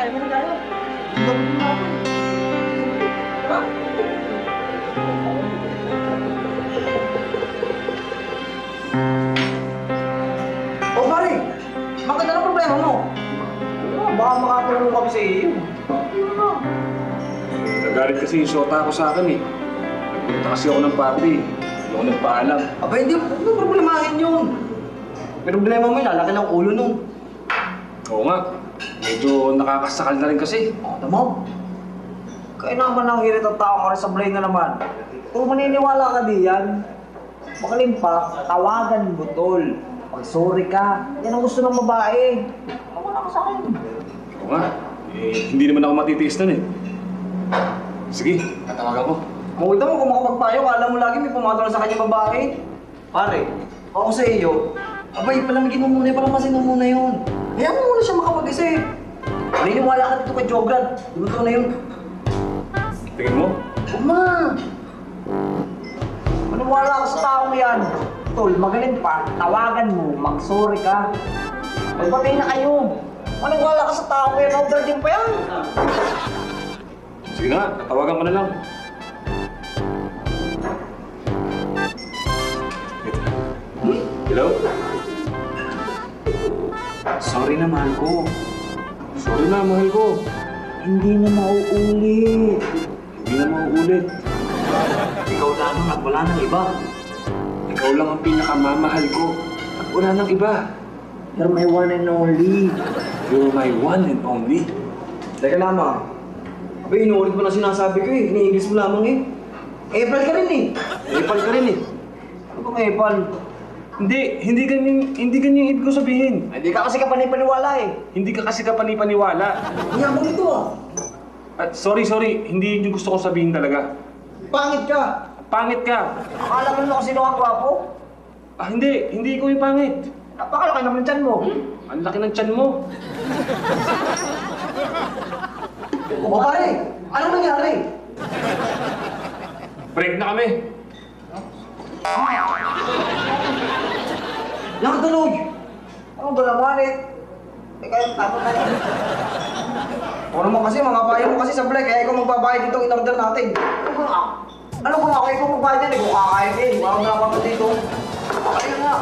Kaya mo na tayo. Gawin mo ako. O pare, maganda na problema mo. Baka makatulong kami sa iyo. Nagalit kasi yung shota ko sa akin eh. Nagpunta kasi ako ng party. Hindi ako nagpaalam. Aba, hindi mo problemahin yun. Pero problema mo yun, lalaki ng ulo nun. Oo nga. Medyo nakakasakal na rin kasi. Tama. Kaya naman ang hirit at tao ka rin sa blade na naman. Kung maniniwala ka diyan, makalim pa, tawagan mo, tol. Pag-sorry ka, yan ang gusto ng babae. Wala ka sa akin. Oo nga. Eh, hindi naman ako matitiis nun eh. Sige, tatawagan ko. Makita mo kung makapagpayo, kala mo lagi may pumatol sa kanyang babae. Pare, ako sa iyo, abay, palamigin mo muna, palamasin mo muna yun. Hayaan mo muna siya makapag-isip. Maniniwala ka dito kay Jogran. Di ba ito na yun? Tingin mo? Huwag na! Maniwala ka sa taong yan. Tol, magaling pa, tawagan mo, mag-sorry ka. Magpatay na kayo. Maniwala ka sa taong yan, virgin pa yan. Sige na, tatawagan ko na lang. Hello? Sorry na, mahal ko. Sorry na, mahal ko. Hindi na mauulit. Hindi na mauulit. Ikaw lamang at wala nang iba. Ikaw lang ang pinakamamahal ko. At wala nang iba. You're my one and only. You're my one and only. Teka lamang. Abay, inuulit mo na sinasabi ko eh. Ini-English mo lamang eh. April ka rin eh. Epal ka rin eh. Ano bang April? Hindi ganyan yung ibig ko sabihin. Hindi ka kasi kapanipaniwala eh. Hindi ka kasi kapanipaniwala. Kaya mo nito ah. At sorry, hindi yung gusto kong sabihin talaga. Pangit ka. Pangit ka. Akala mo naman kasi nung ang gwapo. Ah, hindi ko yung pangit. Napakalaki naman ng tiyan mo. Ang laki ng tiyan mo. O pare, ano nangyari? Break na kami. Nakatuloy! Ano ba naman eh? Kaya tama na yun. O naman kasi, mga payo mo kasi sa black, kaya ikaw magbabayad dito in-order natin. Ano ba nga? Kaya ikaw magbayad yan eh, kung kakain eh. Walang dapat dito. Ayun nga.